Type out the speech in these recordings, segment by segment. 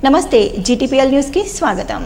నమస్తే GTPL news కి స్వాగతం.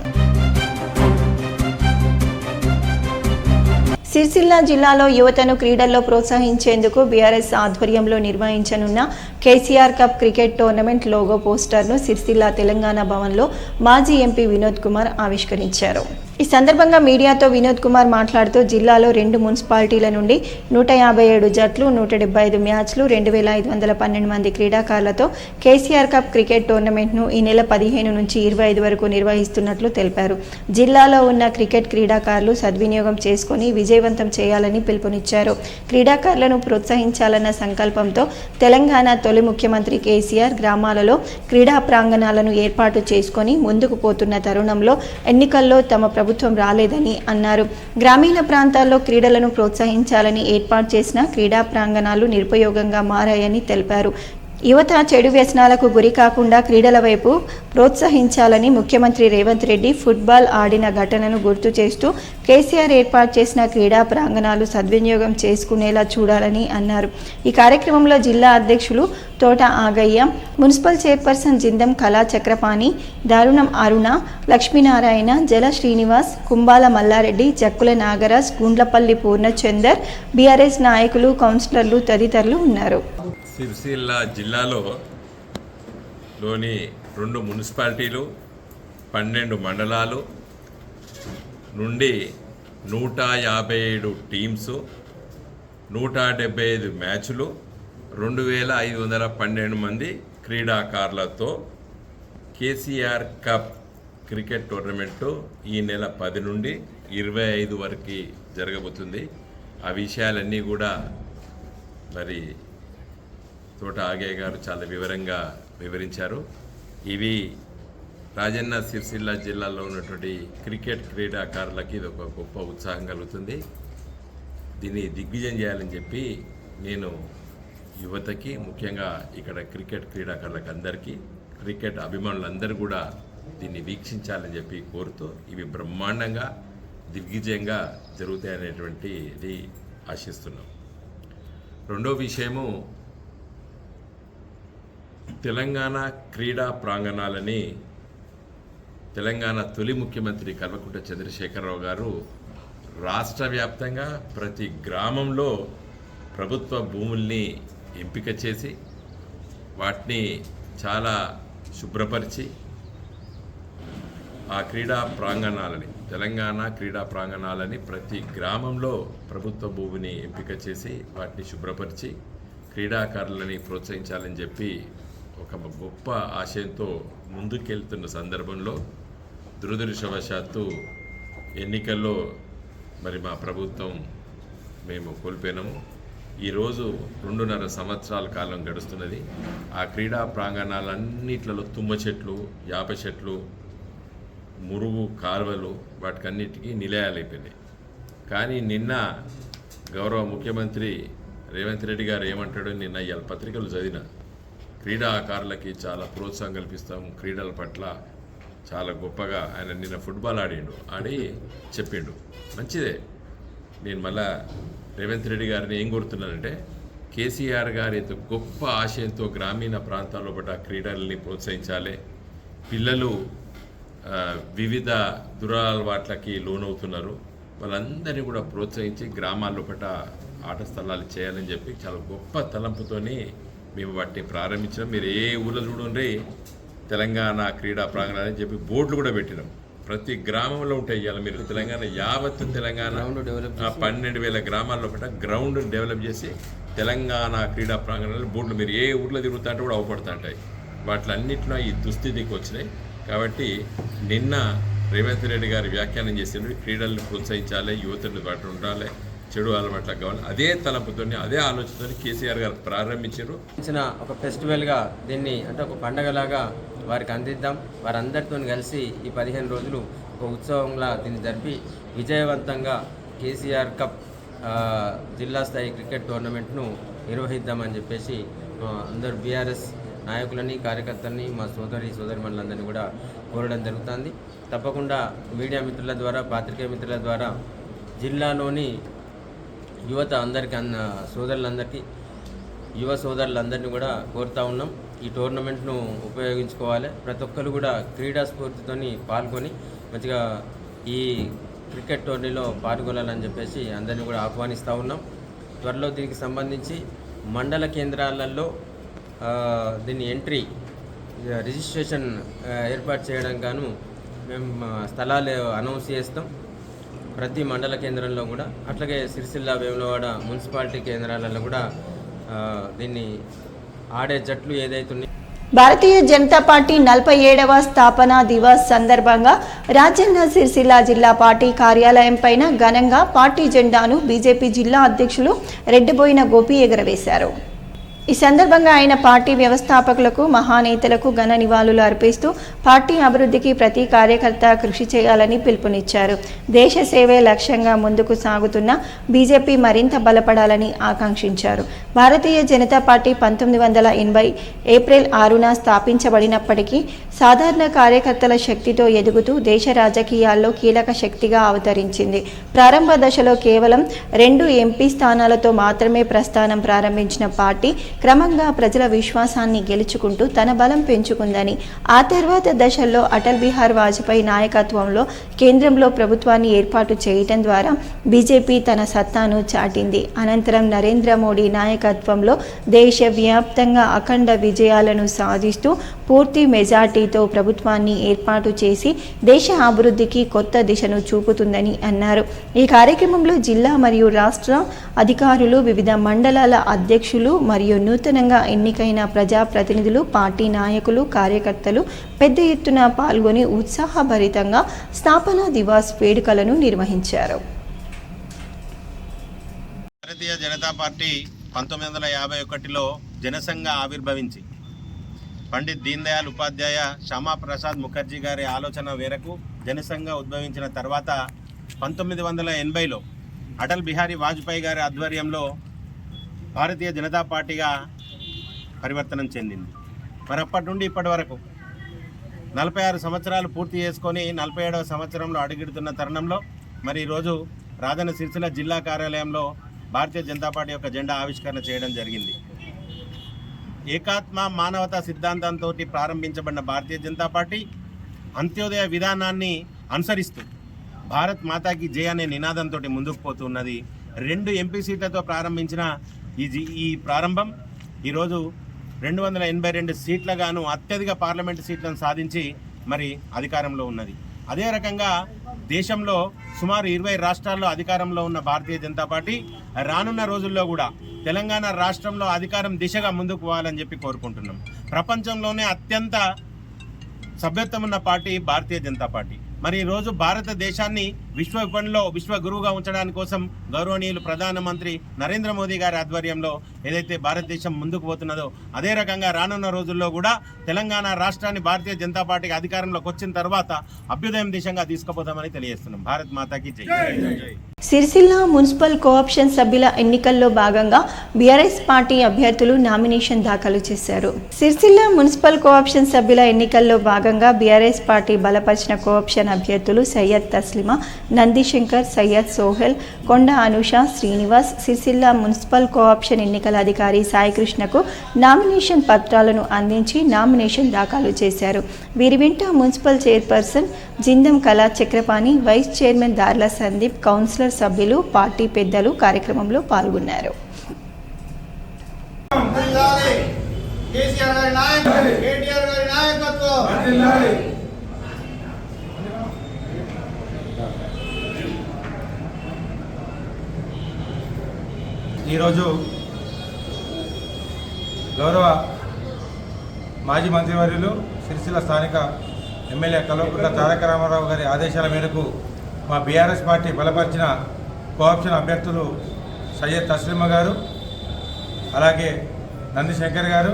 సిరిసిల్ల జిల్లాలో యువతను క్రీడల్లో ప్రోత్సహించేందుకు బీఆర్ఎస్ ఆధ్వర్యంలో నిర్వహించనున్న KCR cup cricket tournament logo పోస్టర్ను సిరిసిల్ల తెలంగాణ భవన్లో మాజీ ఎంపీ వినోద్ కుమార్ ఆవిష్కరించారు. ఈ సందర్భంగా మీడియాతో వినోద్ కుమార్ మాట్లాడుతూ జిల్లాలో 2 మున్సిపాలిటీల నుండి 157 జట్లు, 175 మ్యాచ్లు, 2512 మంది క్రీడాకారులతో కేసీఆర్ కప్ క్రికెట్ టోర్నమెంట్ను ఈ నెల 15 నుంచి 25 వరకు నిర్వహిస్తున్నట్లు తెలిపారు. జిల్లాలో ఉన్న క్రికెట్ క్రీడాకారులు సద్వినియోగం చేసుకుని విజయవంతం చేయాలని పిలుపునిచ్చారు. క్రీడాకారులను ప్రోత్సహించాలన్న సంకల్పంతో తెలంగాణ తొలి ముఖ్యమంత్రి కేసీఆర్ గ్రామాలలో క్రీడా ప్రాంగణాలను ఏర్పాటు చేసుకొని ముందుకు పోతున్న తరుణంలో ఎన్నికల్లో తమ ప్రభుత్వం రాలేదని అన్నారు. గ్రామీణ ప్రాంతాల్లో క్రీడలను ప్రోత్సహించాలని ఏర్పాటు చేసిన క్రీడా ప్రాంగణాలు నిరుపయోగంగా మారాయని తెలిపారు. యువత చెడు వ్యసనాలకు గురి కాకుండా క్రీడల వైపు ప్రోత్సహించాలని ముఖ్యమంత్రి రేవంత్ రెడ్డి ఫుట్బాల్ ఆడిన ఘటనను గుర్తు చేస్తూ కేసీఆర్ ఏర్పాటు చేసిన క్రీడా ప్రాంగణాలు సద్వినియోగం చేసుకునేలా చూడాలని అన్నారు. ఈ కార్యక్రమంలో జిల్లా అధ్యక్షులు తోట ఆగయ్య, మున్సిపల్ చైర్పర్సన్ జిందం కళా చక్రపాణి, దారుణం అరుణ, లక్ష్మీనారాయణ, జల శ్రీనివాస్, కుంబాల మల్లారెడ్డి, జక్కుల నాగరాజ్, గుండ్లపల్లి పూర్ణచందర్, బీఆర్ఎస్ నాయకులు, కౌన్సిలర్లు తదితరులు ఉన్నారు. సిరిసిల్ల జిల్లాలోని 2 మున్సిపాలిటీలు, 12 మండలాలు నుండి 157 టీమ్స్, 175 మ్యాచ్లు, 2512 మంది క్రీడాకారులతో కేసీఆర్ కప్ క్రికెట్ టోర్నమెంటు ఈ నెల 10 నుండి 25 వరకు జరగబోతుంది. ఆ విషయాలన్నీ కూడా మరి తోట ఆగయ్య గారు చాలా వివరంగా వివరించారు. ఇవి రాజన్న సిరిసిల్ల జిల్లాలో ఉన్నటువంటి క్రికెట్ క్రీడాకారులకి ఇది ఒక గొప్ప ఉత్సాహం కలుగుతుంది. దీన్ని దిగ్విజయం చేయాలని చెప్పి నేను యువతకి, ముఖ్యంగా ఇక్కడ క్రికెట్ క్రీడాకారులకు అందరికీ, క్రికెట్ అభిమానులందరూ కూడా దీన్ని వీక్షించాలని చెప్పి కోరుతూ ఇవి బ్రహ్మాండంగా దిగ్విజయంగా జరుగుతాయనేటువంటిది ఆశిస్తున్నాం. రెండో విషయము, తెలంగాణ క్రీడా ప్రాంగణాలని తెలంగాణ తొలి ముఖ్యమంత్రి కల్వకుంట్ల చంద్రశేఖరరావు గారు రాష్ట్ర వ్యాప్తంగా ప్రతి గ్రామంలో ప్రభుత్వ భూముల్ని ఎంపిక చేసి వాటిని చాలా శుభ్రపరిచి ఆ క్రీడా ప్రాంగణాలని, తెలంగాణ క్రీడా ప్రాంగణాలని ప్రతి గ్రామంలో ప్రభుత్వ భూమిని ఎంపిక చేసి వాటిని శుభ్రపరిచి క్రీడాకారులని ప్రోత్సహించాలని చెప్పి ఒక గొప్ప ఆశయంతో ముందుకెళ్తున్న సందర్భంలో దురదృష్టవశాత్తు ఎన్నికల్లో మరి మా ప్రభుత్వం మేము కోల్పోయినాము. ఈరోజు 2.5 సంవత్సరాల కాలం గడుస్తున్నది. ఆ క్రీడా ప్రాంగణాలన్నిట్లలో తుమ్మ చెట్లు, యాప చెట్లు, మురుగు కాలువలు వాటికన్నిటికీ నిలయాలైపోయినాయి. కానీ నిన్న గౌరవ ముఖ్యమంత్రి రేవంత్ రెడ్డి గారు ఏమంటాడో నిన్న ఇవాళ పత్రికలు చదివిన, క్రీడాకారులకి చాలా ప్రోత్సాహం కల్పిస్తాం, క్రీడల పట్ల చాలా గొప్పగా ఆయన నిన్న ఫుట్బాల్ ఆడి చెప్పిండు. మంచిదే. నేను మళ్ళా రేవంత్ రెడ్డి గారిని ఏం కోరుతున్నానంటే, కేసీఆర్ గారి గొప్ప ఆశయంతో గ్రామీణ ప్రాంతాల్లో పట్ల క్రీడల్ని ప్రోత్సహించాలి. పిల్లలు వివిధ దురలవాట్లకి లోనవుతున్నారు, వాళ్ళందరినీ కూడా ప్రోత్సహించి గ్రామాల్లో పట్ల ఆట స్థలాలు చేయాలని చెప్పి చాలా గొప్ప తలంపుతోని మేము వాటిని ప్రారంభించినాం. మీరు ఏ ఊళ్ళో చూడండి తెలంగాణ క్రీడా ప్రాంగణాలని చెప్పి బోర్డులు కూడా పెట్టినాం. ప్రతి గ్రామంలో ఉంటాయి. ఇవాళ మీరు తెలంగాణ యావత్తు తెలంగాణ 12,000 గ్రామాల్లో పట్ల గ్రౌండ్ డెవలప్ చేసి తెలంగాణ క్రీడా ప్రాంగణాలు బోర్డులు మీరు ఏ ఊళ్ళో తిరుగుతా అంటే కూడా అవపడుతూ ఉంటాయి. వాటిలన్నింటిలో ఈ దుస్థితికి వచ్చినాయి. కాబట్టి నిన్న రేవంత్ రెడ్డి గారు వ్యాఖ్యానం చేసిండ్రు, క్రీడలను ప్రోత్సహించాలి, యువతను వాటి ఉండాలి, చెడు అలవాట్లకు కావాలి. అదే తలంపుతో, అదే ఆలోచనతో కేసీఆర్ గారు ప్రారంభించారు. ఒక ఫెస్టివల్గా దీన్ని, అంటే ఒక పండగలాగా వారికి అందిద్దాం. వారందరితో కలిసి ఈ 15 రోజులు ఒక ఉత్సవంలా దీన్ని జరిపి విజయవంతంగా కేసీఆర్ కప్ జిల్లా స్థాయి క్రికెట్ టోర్నమెంట్ను నిర్వహిద్దామని చెప్పేసి అందరూ బీఆర్ఎస్ నాయకులని, కార్యకర్తలని, మా సోదరిమణులందరినీ కూడా కోరడం జరుగుతుంది. తప్పకుండా మీడియా మిత్రుల ద్వారా, పాత్రికేయ మిత్రుల ద్వారా జిల్లాలోని యువత అందరికీ, యువ సోదరులందరినీ కూడా కోరుతా ఉన్నాం. ఈ టోర్నమెంట్ను ఉపయోగించుకోవాలి. ప్రతి ఒక్కరు కూడా క్రీడా స్ఫూర్తితో పాల్గొని మంచిగా ఈ క్రికెట్ టోర్నీలో పాల్గొనాలని చెప్పేసి అందరినీ కూడా ఆహ్వానిస్తూ ఉన్నాం. త్వరలో దీనికి సంబంధించి మండల కేంద్రాలలో దీన్ని రిజిస్ట్రేషన్ ఏర్పాటు చేయడం గాను మేము స్థలాలు అనౌన్స్ చేస్తాం ప్రతి మండల కేంద్రంలో కూడా. అట్లాగే సిరిసిల్ల వేములవాడ మున్సిపాలిటీ కేంద్రాలలో కూడా దీన్ని ఆడే జట్లు ఏదైతున్నాయి. భారతీయ జనతా పార్టీ 47వ స్థాపనా దివస్ సందర్భంగా రాజన్న సిరిసిల్ల జిల్లా పార్టీ కార్యాలయం పైన ఘనంగా పార్టీ జెండాను బీజేపీ జిల్లా అధ్యక్షులు రెడ్డిబోయిన గోపి ఎగురవేశారు. ఈ సందర్భంగా ఆయన పార్టీ వ్యవస్థాపకులకు మహానేతలకు ఘన నివాళులు అర్పిస్తూ పార్టీ అభివృద్ధికి ప్రతి కార్యకర్త కృషి చేయాలని పిలుపునిచ్చారు. దేశ సేవే లక్ష్యంగా ముందుకు సాగుతున్న బీజేపీ మరింత బలపడాలని ఆకాంక్షించారు. భారతీయ జనతా పార్టీ 1980 ఏప్రిల్ 6న స్థాపించబడినప్పటికీ సాధారణ కార్యకర్తల శక్తితో ఎదుగుతూ దేశ రాజకీయాల్లో కీలక శక్తిగా అవతరించింది. ప్రారంభ దశలో కేవలం 2 ఎంపీ స్థానాలతో మాత్రమే ప్రస్థానం ప్రారంభించిన పార్టీ క్రమంగా ప్రజల విశ్వాసాన్ని గెలుచుకుంటూ తన బలం పెంచుకుందని, ఆ తర్వాత దశల్లో అటల్ బిహారీ వాజ్పేయి నాయకత్వంలో కేంద్రంలో ప్రభుత్వాన్ని ఏర్పాటు చేయటం ద్వారా బీజేపీ తన సత్తాను చాటింది. అనంతరం నరేంద్ర మోడీ నాయకత్వంలో దేశవ్యాప్తంగా అఖండ విజయాలను సాధిస్తూ పూర్తి మెజార్టీతో ప్రభుత్వాన్ని ఏర్పాటు చేసి దేశ అభివృద్ధికి కొత్త దిశను చూపుతుందని అన్నారు. ఈ కార్యక్రమంలో జిల్లా మరియు రాష్ట్ర అధికారులు, వివిధ మండలాల అధ్యక్షులు మరియు నూతనంగా ఎన్నికైన ప్రజాప్రతినిధులు, పార్టీ నాయకులు, కార్యకర్తలు పెద్ద ఎత్తున పాల్గొని ఉత్సాహభరితంగా స్థాపనా దివాస్ వేడుకలను నిర్వహించారు. భారతీయ జనతా పార్టీ 1951లో జనసంఘ ఆవిర్భవించి పండిత్ దీన్ దయాళ్ ఉపాధ్యాయ, శ్యామాప్రసాద్ ముఖర్జీ గారి ఆలోచన మేరకు జనసంఘ ఉద్భవించిన తర్వాత 1980లో అటల్ బిహారీ వాజ్పేయి గారి ఆధ్వర్యంలో భారతీయ జనతా పార్టీగా పరివర్తనం చెందింది. మరి అప్పటి నుండి ఇప్పటి వరకు 46 సంవత్సరాలు పూర్తి చేసుకొని 47వ సంవత్సరంలో అడుగుడుతున్న తరుణంలో మరి ఈరోజు రాజన్న సిరిసిల్ల జిల్లా కార్యాలయంలో భారతీయ జనతా పార్టీ యొక్క జెండా ఆవిష్కరణ చేయడం జరిగింది. ఏకాత్మ మానవతా సిద్ధాంతంతో ప్రారంభించబడిన భారతీయ జనతా పార్టీ అంత్యోదయ విధానాన్ని అనుసరిస్తూ భారత్ మాతాకి జై అనే నినాదంతో ముందుకు పోతున్నది. 2 ఎంపీ సీట్లతో ప్రారంభించిన ఈ ప్రారంభం ఈరోజు 282 సీట్లగాను అత్యధిక పార్లమెంటు సీట్లను సాధించి మరి అధికారంలో ఉన్నది. అదే రకంగా దేశంలో సుమారు 20 రాష్ట్రాల్లో అధికారంలో ఉన్న భారతీయ జనతా పార్టీ రానున్న రోజుల్లో కూడా తెలంగాణ రాష్ట్రంలో అధికారం దిశగా ముందుకు పోవాలని చెప్పి కోరుకుంటున్నాం. ప్రపంచంలోనే అత్యంత సభ్యత్వం ఉన్న పార్టీ భారతీయ జనతా పార్టీ. మరి ఈరోజు భారతదేశాన్ని విశ్వ విపణిలో విశ్వగురువుగా ఉంచడానికి కోసం గౌరవనీయులు ప్రధానమంత్రి నరేంద్ర మోదీ గారి ఆధ్వర్యంలో ఏదైతే భారతదేశం ముందుకు పోతున్నదో అదే రకంగా రానున్న రోజుల్లో కూడా తెలంగాణ రాష్ట్రాన్ని భారతీయ జనతా పార్టీకి అధికారంలోకి వచ్చిన తర్వాత అభ్యుదయం దిశగా తీసుకుపోతామని తెలియజేస్తున్నాం. భారత్ మాతాకి జై. సిరిసిల్ల మున్సిపల్ కోఆప్షన్ సభ్యుల ఎన్నికల్లో భాగంగా బీఆర్ఎస్ పార్టీ అభ్యర్థులు నామినేషన్ దాఖలు చేశారు. సిరిసిల్ల మున్సిపల్ కోఆప్షన్ సభ్యుల ఎన్నికల్లో భాగంగా బీఆర్ఎస్ పార్టీ బలపరిచిన కోఆప్షన్ అభ్యర్థులు సయ్యద్ తస్లిమా, నందిశంకర్, సయ్యద్ సోహెల్, కొండ అనుష, శ్రీనివాస్ సిరిసిల్ల మున్సిపల్ కోఆప్షన్ ఎన్నికల అధికారి సాయికృష్ణకు నామినేషన్ పత్రాలను అందించి నామినేషన్ దాఖలు చేశారు. వీరి వెంట మున్సిపల్ చైర్పర్సన్ జిందం కళా చక్రపాణి, వైస్ చైర్మన్ దార్ల సందీప్, కౌన్సిలర్ సభ్యులు, పార్టీ పెద్దలు కార్యక్రమంలో పాల్గొన్నారు. ఈరోజు గౌరవ మాజీ మంత్రివర్యులు సిరిసిల్ల స్థానిక ఎమ్మెల్యే కల్వకుంట్ల తారక రామారావు గారి ఆదేశాల మేరకు మా బీఆర్ఎస్ పార్టీ బలపరిచిన కోఆప్షన్ అభ్యర్థులు సయ్యద్ తస్లిమా గారు, అలాగే నందిశంకర్ గారు,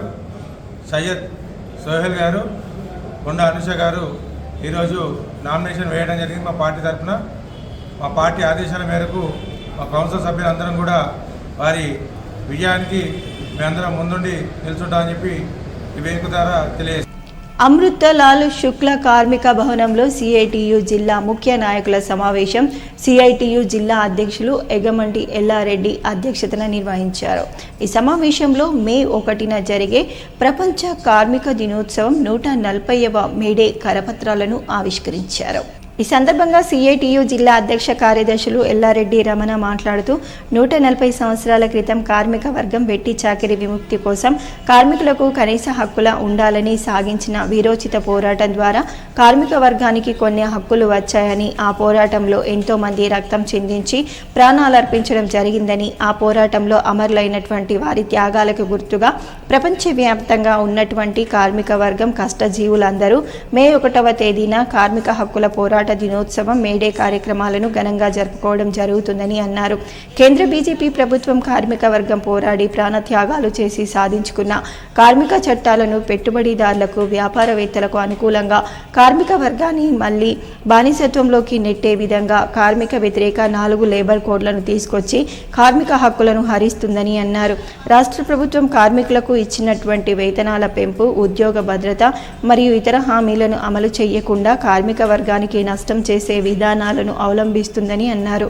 సయ్యద్ సోహెల్ గారు, కొండ అనుష గారు ఈరోజు నామినేషన్ వేయడం జరిగింది. మా పార్టీ తరఫున మా పార్టీ ఆదేశాల మేరకు మా కౌన్సిల్ సభ్యులందరం కూడా వారి విజయానికి మేమందరం ముందుండి నిల్చుంటామని చెప్పి ఈ వేదిక ద్వారా తెలియజేస్తాం. అమృతలాల్ శుక్ల కార్మిక భవనంలో సిఐటియు జిల్లా ముఖ్య నాయకుల సమావేశం సిఐటియు జిల్లా అధ్యక్షులు ఎగమంటి ఎల్లారెడ్డి అధ్యక్షతన నిర్వహించారు. ఈ సమావేశంలో మే 1న జరిగే ప్రపంచ కార్మిక దినోత్సవం 140వ మేడే కరపత్రాలను ఆవిష్కరించారు. ఈ సందర్భంగా సిఐటియు జిల్లా అధ్యక్ష కార్యదర్శులు ఎల్లారెడ్డి రమణ మాట్లాడుతూ 140 సంవత్సరాల క్రితం కార్మిక వర్గం వెట్టి చాకిరీ విముక్తి కోసం కార్మికులకు కనీస హక్కుల ఉండాలని సాగించిన వీరోచిత పోరాటం ద్వారా కార్మిక వర్గానికి కొన్ని హక్కులు వచ్చాయని, ఆ పోరాటంలో ఎంతో మంది రక్తం చిందించి ప్రాణాలర్పించడం జరిగిందని, ఆ పోరాటంలో అమరులైనటువంటి వారి త్యాగాలకు గుర్తుగా ప్రపంచవ్యాప్తంగా ఉన్నటువంటి కార్మిక వర్గం కష్టజీవులందరూ మే 1వ తేదీన కార్మిక హక్కుల పోరాట దినోత్సవం మేడే కార్యక్రమాలను ఘనంగా జరుపుకోవడం జరుగుతుందని అన్నారు. కేంద్ర బీజేపీ ప్రభుత్వం కార్మిక వర్గం పోరాడి ప్రాణత్యాగాలు చేసి సాధించుకున్న కార్మిక చట్టాలను పెట్టుబడిదారులకు, వ్యాపారవేత్తలకు అనుకూలంగా కార్మిక వర్గాన్ని మళ్లీ బానిసత్వంలోకి నెట్టే విధంగా కార్మిక వ్యతిరేక 4 లేబర్ కోడ్లను తీసుకొచ్చి కార్మిక హక్కులను హరిస్తుందని అన్నారు. రాష్ట్ర ప్రభుత్వం కార్మికులకు ఇచ్చినటువంటి వేతనాల పెంపు, ఉద్యోగ భద్రత మరియు ఇతర హామీలను అమలు చేయకుండా కార్మిక వర్గానికి నష్టం చేసే విధానాలను అవలంబిస్తుందని అన్నారు.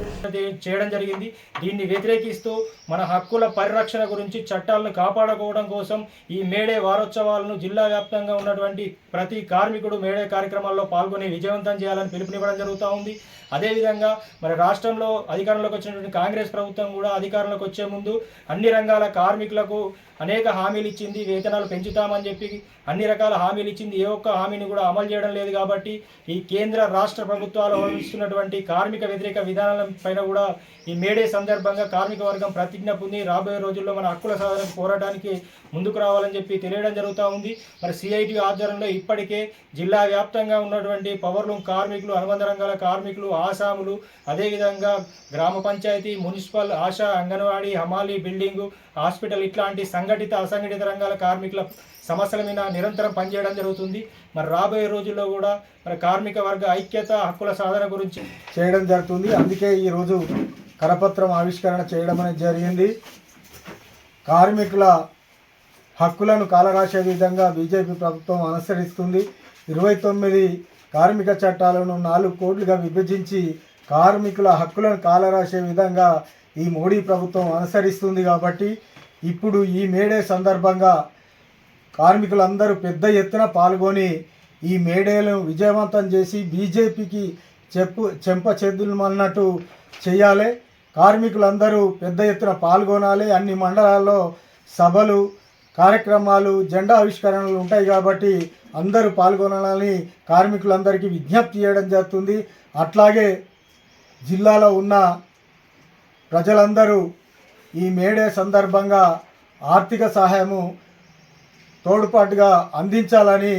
చేయడం జరిగింది. దీన్ని వ్యతిరేకిస్తూ మన హక్కుల పరిరక్షణ గురించి చట్టాలను కాపాడుకోవడం కోసం ఈ మేడే వారోత్సవాలను జిల్లా వ్యాప్తంగా ఉన్నటువంటి ప్రతి కార్మికుడు మేడే కార్యక్రమాల్లో పాల్గొని విజయవంతం చేయాలని పిలుపునివ్వడం జరుగుతూ ఉంది. అదేవిధంగా మరి రాష్ట్రంలో అధికారంలోకి వచ్చినటువంటి కాంగ్రెస్ ప్రభుత్వం కూడా అధికారంలోకి వచ్చే ముందు అన్ని రంగాల కార్మికులకు అనేక హామీలు ఇచ్చింది. వేతనాలు పెంచుతామని చెప్పి అన్ని రకాల హామీలు ఇచ్చింది. ఏ ఒక్క హామీని కూడా అమలు చేయడం లేదు. కాబట్టి ఈ కేంద్ర రాష్ట్ర ప్రభుత్వాలు అవలంబిస్తున్నటువంటి కార్మిక వ్యతిరేక విధానాల పైన కూడా ఈ మేడే సందర్భంగా కార్మిక వర్గం ప్రతిజ్ఞ పొంది రాబోయే రోజుల్లో మన హక్కుల సాధన పోరాటానికి ముందుకు రావాలని చెప్పి తెలియడం జరుగుతూ ఉంది. మరి సిఐటి ఆధ్వర్యంలో ఇప్పటికే జిల్లా వ్యాప్తంగా ఉన్నటువంటి పవర్లూమ్ కార్మికులు, అనుబంధ రంగాల కార్మికులు, ఆసాములు, అదేవిధంగా గ్రామ పంచాయతీ, మున్సిపల్, ఆశా, అంగన్వాడీ, హమాలీ, బిల్డింగు, హాస్పిటల్ ఇట్లాంటి సంఘటిత అసంఘటిత రంగాల కార్మికుల సమస్యల మీద నిరంతరం పనిచేయడం జరుగుతుంది. మరి రాబోయే రోజుల్లో కూడా మరి కార్మిక వర్గ ఐక్యత, హక్కుల సాధన గురించి చేయడం జరుగుతుంది. అందుకే ఈరోజు కరపత్రం ఆవిష్కరణ చేయడం అనేది జరిగింది. కార్మికుల హక్కులను కాలరాసే విధంగా బీజేపీ ప్రభుత్వం అనుసరిస్తుంది. 29 కార్మిక చట్టాలను 4 కోడ్లుగా విభజించి కార్మికుల హక్కులను కాలరాసే విధంగా ఈ మోడీ ప్రభుత్వం అనుసరిస్తుంది. కాబట్టి ఇప్పుడు ఈ మేడే సందర్భంగా కార్మికులందరూ పెద్ద ఎత్తున పాల్గొని ఈ మేడేలను విజయవంతం చేసి బీజేపీకి చెంప చెదులమన్నట్టు చేయాలి. కార్మికులందరూ పెద్ద ఎత్తున పాల్గొనాలి. అన్ని మండలాల్లో సభలు, కార్యక్రమాలు, జెండా ఆవిష్కరణలు ఉంటాయి. కాబట్టి అందరూ పాల్గొనాలని కార్మికులందరికీ విజ్ఞప్తి చేయడం జరుగుతుంది. అట్లాగే జిల్లాలో ఉన్న ప్రజలందరూ ఈ మేడే సందర్భంగా ఆర్థిక సహాయము తోడ్పాటుగా అందించాలని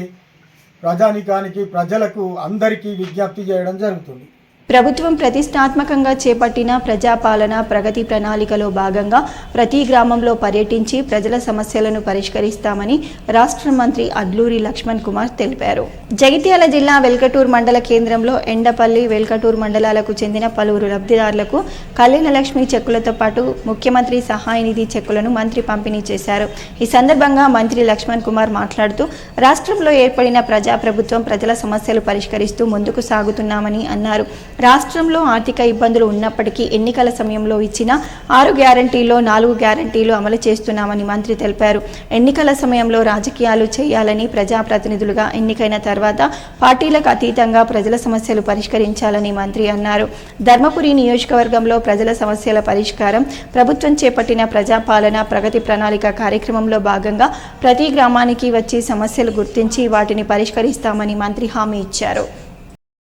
ప్రజానికానికి, ప్రజలకు అందరికీ విజ్ఞప్తి చేయడం జరుగుతుంది. ప్రభుత్వం ప్రతిష్టాత్మకంగా చేపట్టిన ప్రజాపాలన ప్రగతి ప్రణాళికలో భాగంగా ప్రతి గ్రామంలో పర్యటించి ప్రజల సమస్యలను పరిష్కరిస్తామని రాష్ట్ర మంత్రి అడ్లూరి లక్ష్మణ్ కుమార్ తెలిపారు. జగిత్యాల జిల్లా వెల్కటూర్ మండల కేంద్రంలో ఎండపల్లి, వెల్కటూర్ మండలాలకు చెందిన పలువురు లబ్ధిదారులకు కళ్యాణ లక్ష్మి చెక్కులతో పాటు ముఖ్యమంత్రి సహాయ నిధి చెక్కులను మంత్రి పంపిణీ చేశారు. ఈ సందర్భంగా మంత్రి లక్ష్మణ్ కుమార్ మాట్లాడుతూ రాష్ట్రంలో ఏర్పడిన ప్రజాప్రభుత్వం ప్రజల సమస్యలు పరిష్కరిస్తూ ముందుకు సాగుతున్నామని అన్నారు. రాష్ట్రంలో ఆర్థిక ఇబ్బందులు ఉన్నప్పటికీ ఎన్నికల సమయంలో ఇచ్చిన 6 గ్యారంటీల్లో 4 గ్యారంటీలు అమలు చేస్తున్నామని మంత్రి తెలిపారు. ఎన్నికల సమయంలో రాజకీయాలు చేయాలని, ప్రజాప్రతినిధులుగా ఎన్నికైన తర్వాత పార్టీలకు అతీతంగా ప్రజల సమస్యలు పరిష్కరించాలని మంత్రి అన్నారు. ధర్మపురి నియోజకవర్గంలో ప్రజల సమస్యల పరిష్కారం ప్రభుత్వం చేపట్టిన ప్రజాపాలన ప్రగతి ప్రణాళిక కార్యక్రమంలో భాగంగా ప్రతి గ్రామానికి వచ్చి సమస్యలు గుర్తించి వాటిని పరిష్కరిస్తామని మంత్రి హామీ ఇచ్చారు.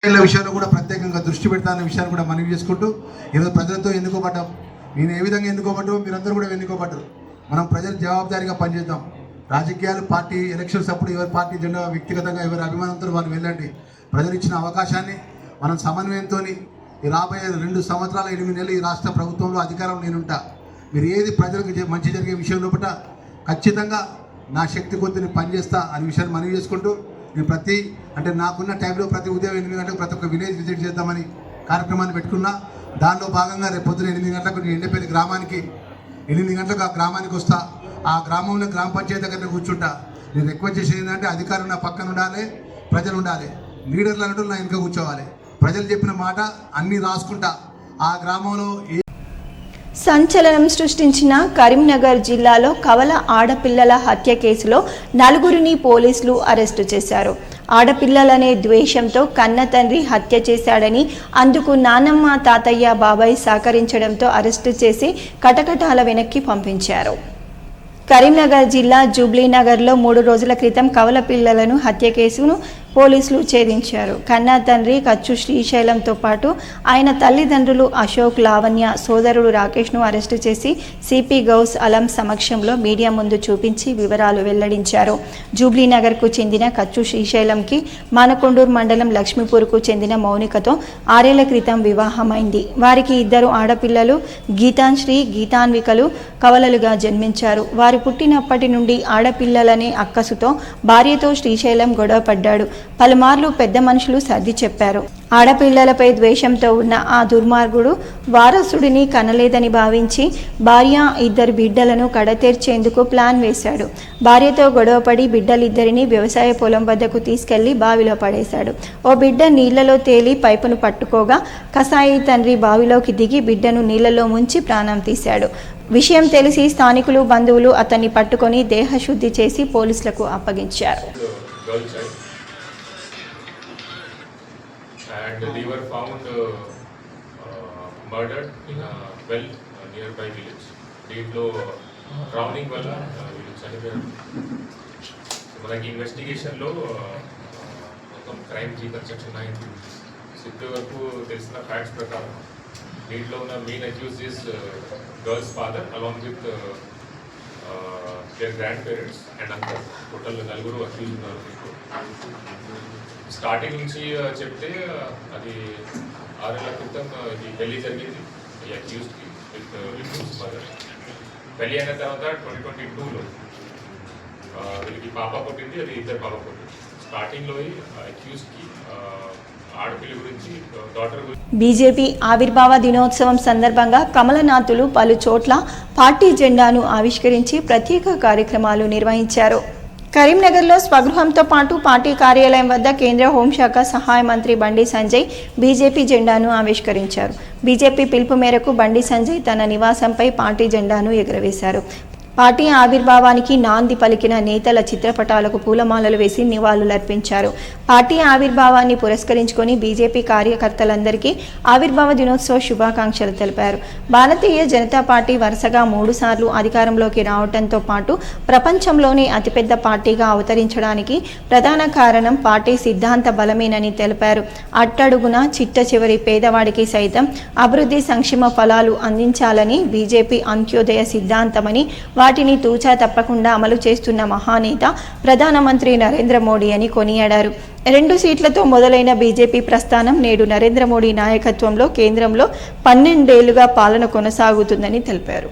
విషయాల్లో కూడా ప్రత్యేకంగా దృష్టి పెడతానన్న విషయాన్ని కూడా మనవి చేసుకుంటూ ఈరోజు ప్రజలతో ఎన్నుకోబడ్డాం. నేను ఏ విధంగా ఎన్నుకోబడ్డామో మీరందరూ కూడా ఎన్నుకోబడ్డారు. మనం ప్రజలు జవాబుదారీగా పనిచేద్దాం. రాజకీయాలు, పార్టీ ఎలక్షన్స్ అప్పుడు ఎవరి పార్టీ జెండా వ్యక్తిగతంగా ఎవరి అభిమానంతో వాళ్ళు వెళ్ళండి. ప్రజలు ఇచ్చిన అవకాశాన్ని మనం సమన్వయంతో ఈ రాబోయే 2 సంవత్సరాల 8 నెలలు ఈ రాష్ట్ర ప్రభుత్వంలో అధికారం నేనుంటా. మీరు ఏది ప్రజలకు మంచి జరిగే విషయం లోపల ఖచ్చితంగా నా శక్తి కొద్దిని పనిచేస్తా అనే విషయాన్ని మనవి చేసుకుంటూ నేను నాకున్న టైంలో ప్రతి ఉదయం 8 గంటలకు ప్రతి ఒక్క విలేజ్ విజిట్ చేద్దామని కార్యక్రమాన్ని పెట్టుకున్నా. దానిలో భాగంగా రేపు పొద్దున 8 గంటలకు నేను ఎండపల్లి గ్రామానికి 8 గంటలకు ఆ గ్రామానికి వస్తా. ఆ గ్రామంలో గ్రామ పంచాయతీ దగ్గర కూర్చుంటా. నేను రిక్వెస్ట్ చేసేది ఏంటంటే అధికారులు నా పక్కన ఉండాలి, ప్రజలు ఉండాలి, లీడర్లు అన్నట్టు నా వెనుక కూర్చోవాలి. ప్రజలు చెప్పిన మాట అన్నీ రాసుకుంటా ఆ గ్రామంలో సంచలనం సృష్టించిన కరీంనగర్ జిల్లాలో కవల ఆడపిల్లల హత్య కేసులో 4గురిని పోలీసులు అరెస్టు చేశారు. ఆడపిల్లలనే ద్వేషంతో కన్న తండ్రి హత్య చేశాడని, అందుకు నానమ్మ, తాతయ్య, బాబాయ్ సహకరించడంతో అరెస్టు చేసి కటకటాల వెనక్కి పంపించారు. కరీంనగర్ జిల్లా జూబ్లీనగర్లో 3 రోజుల క్రితం కవల పిల్లలను హత్య కేసును పోలీసులు ఛేదించారు. కన్నా తండ్రి కచ్చు శ్రీశైలంతో పాటు ఆయన తల్లిదండ్రులు అశోక్, లావణ్య, సోదరుడు రాకేష్ను అరెస్టు చేసి సిపి గౌస్ అలం సమక్షంలో మీడియా ముందు చూపించి వివరాలు వెల్లడించారు. జూబ్లీనగర్కు చెందిన కచ్చు శ్రీశైలంకి మానకొండూరు మండలం లక్ష్మీపూర్కు చెందిన మౌనికతో 6 ఏళ్ల క్రితం వివాహమైంది. వారికి 2 ఆడపిల్లలు గీతాంశ్రీ, గీతాన్వికలు కవలలుగా జన్మించారు. వారు పుట్టినప్పటి నుండి ఆడపిల్లలనే అక్కసుతో భార్యతో శ్రీశైలం గొడవ పడ్డాడు. పలుమార్లు పెద్ద మనుషులు సర్ది చెప్పారు. ఆడపిల్లలపై ద్వేషంతో ఉన్న ఆ దుర్మార్గుడు వారసుడిని కనలేదని భావించి భార్య, 2 బిడ్డలను కడతీర్చేందుకు ప్లాన్ వేశాడు. భార్యతో గొడవపడి బిడ్డలిద్దరిని వ్యవసాయ పొలం వద్దకు తీసుకెళ్లి బావిలో పడేశాడు. ఓ బిడ్డ నీళ్లలో తేలి పైపును పట్టుకోగా కసాయి తండ్రి బావిలోకి దిగి బిడ్డను నీళ్లలో ముంచి ప్రాణం తీశాడు. విషయం తెలిసి స్థానికులు, బంధువులు అతన్ని పట్టుకొని దేహశుద్ధి చేసి పోలీసులకు అప్పగించారు. And they were found murdered in a well nearby village. దీంట్లో డ్రౌనింగ్ వల్ల వీళ్ళు చనిపోయారు. మనకి ఇన్వెస్టిగేషన్లో మొత్తం క్రైమ్ రీకన్స్ట్రక్షన్ అయింది. ఇప్పటి వరకు తెలిసిన ఫ్యాక్ట్స్ ప్రకారం దీంట్లో ఉన్న main accused is girl's father along with their grandparents and uncle. Total 4 accused ఉన్నారు. స్టార్టింగ్ నుంచి చెప్తే అది 6 ఏళ్ల క్రితం ఇది పెళ్లి జరిగింది ఈ అక్యూజ్కి విత్ విక్టిమ్స్ మదర్. పెళ్లి అయిన తర్వాత 2022లో వీళ్ళకి పాప పుట్టింది. అది 2 పాప పుట్టింది. స్టార్టింగ్లో అక్యూజ్కి ఆడపిల్ల గురించి డాటర్ గురించి. బీజేపీ ఆవిర్భావ దినోత్సవం సందర్భంగా కమలనాథులు పలు చోట్ల పార్టీ జెండాను ఆవిష్కరించి ప్రత్యేక కార్యక్రమాలు నిర్వహించారు. కరీంనగర్లో స్వగృహంతో పాటు పార్టీ కార్యాలయం వద్ద కేంద్ర హోంశాఖ సహాయ మంత్రి బండి సంజయ్ బీజేపీ జెండాను ఆవిష్కరించారు. బీజేపీ పిలుపు మేరకు బండి సంజయ్ తన నివాసంపై పార్టీ జెండాను ఎగురవేశారు. పార్టీ ఆవిర్భావానికి నాంది పలికిన నేతల చిత్రపటాలకు పూలమాలలు వేసి నివాళులర్పించారు. పార్టీ ఆవిర్భావాన్ని పురస్కరించుకొని బీజేపీ కార్యకర్తలందరికీ ఆవిర్భావ దినోత్సవ శుభాకాంక్షలు తెలిపారు. భారతీయ జనతా పార్టీ వరుసగా 3 సార్లు అధికారంలోకి రావడంతో పాటు ప్రపంచంలోనే అతిపెద్ద పార్టీగా అవతరించడానికి ప్రధాన కారణం పార్టీ సిద్ధాంత బలమేనని తెలిపారు. అట్టడుగున చిట్ట చివరి పేదవాడికి సైతం అభివృద్ధి సంక్షేమ ఫలాలు అందించాలని బీజేపీ అంత్యోదయ సిద్ధాంతమని, వాటిని తూచా తప్పకుండా అమలు చేస్తున్న మహానేత ప్రధానమంత్రి నరేంద్ర మోడీ అని కొనియాడారు. 2 సీట్లతో మొదలైన బీజేపీ ప్రస్థానం నేడు నరేంద్ర మోడీ నాయకత్వంలో కేంద్రంలో 12 ఏళ్లుగా పాలన కొనసాగుతుందని తెలిపారు.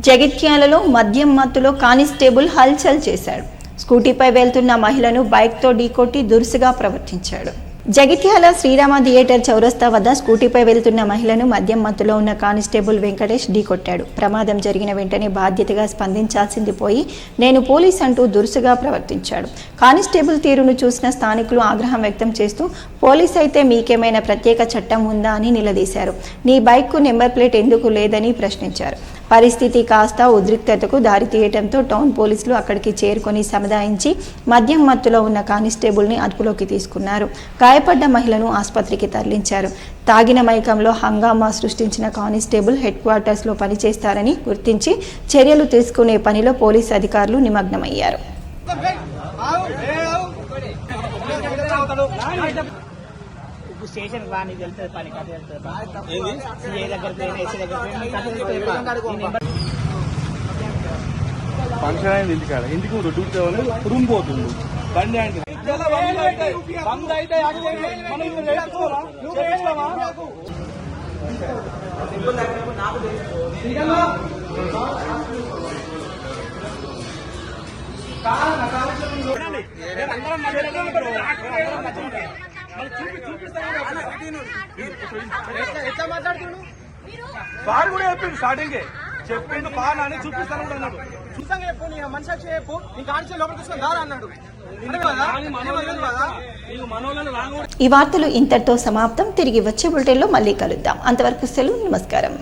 జగిత్యాలలో మద్యం మత్తులో కానిస్టేబుల్ హల్చల్ చేశాడు. స్కూటీపై వెళ్తున్న మహిళను బైక్తో ఢీకొట్టి దురుసుగా ప్రవర్తించాడు. జగిత్యాల శ్రీరామ థియేటర్ చౌరస్తా వద్ద స్కూటీపై వెళ్తున్న మహిళను మద్యం మత్తులో ఉన్న కానిస్టేబుల్ వెంకటేష్ ఢీకొట్టాడు. ప్రమాదం జరిగిన వెంటనే బాధ్యతగా స్పందించాల్సింది పోయి నేను పోలీస్ అంటూ దురుసుగా ప్రవర్తించాడు. కానిస్టేబుల్ తీరును చూసిన స్థానికులు ఆగ్రహం వ్యక్తం చేస్తూ పోలీస్ అయితే మీకేమైనా ప్రత్యేక చట్టం ఉందా అని నిలదీశారు. నీ బైక్కు నెంబర్ ప్లేట్ ఎందుకు లేదని ప్రశ్నించారు. పరిస్థితి కాస్త ఉద్రిక్తతకు దారితీయడంతో టౌన్ పోలీసులు అక్కడికి చేరుకొని సముదాయించి మద్యం మత్తులో ఉన్న కానిస్టేబుల్ని అదుపులోకి తీసుకున్నారు. గాయపడ్డ మహిళను ఆసుపత్రికి తరలించారు. తాగిన మైకంలో హంగామా సృష్టించిన కానిస్టేబుల్ హెడ్ క్వార్టర్స్లో పనిచేస్తారని గుర్తించి చర్యలు తీసుకునే పనిలో పోలీసు అధికారులు నిమగ్నమయ్యారు. స్టేషన్ రాని వెళ్తుంది పని కథ వెళ్తుంది సిఐ దగ్గరికి ఎస్ఐ దగ్గరికి ఫంక్షన్ అయింది ఇంటికాడ ఇంటికి డ్యూటీ రూమ్ పోతుంది బండి అంటే సార్ కూడా చెప్పింది స్టార్టింగ్ చెప్పిండు బాగా అని చూపిస్తాను కూడా అన్నాడు. చూసాక చెప్పు నీ మనిషి వచ్చి చెప్పు నీకు ఆడిచి లోపలికి తీసుకొని దారా అన్నాడు. ఈ వార్తలు ఇంతటితో సమాప్తం. తిరిగి వచ్చే బులెటిన్లో మళ్ళీ కలుద్దాం. అంతవరకు సెలవు. నమస్కారం.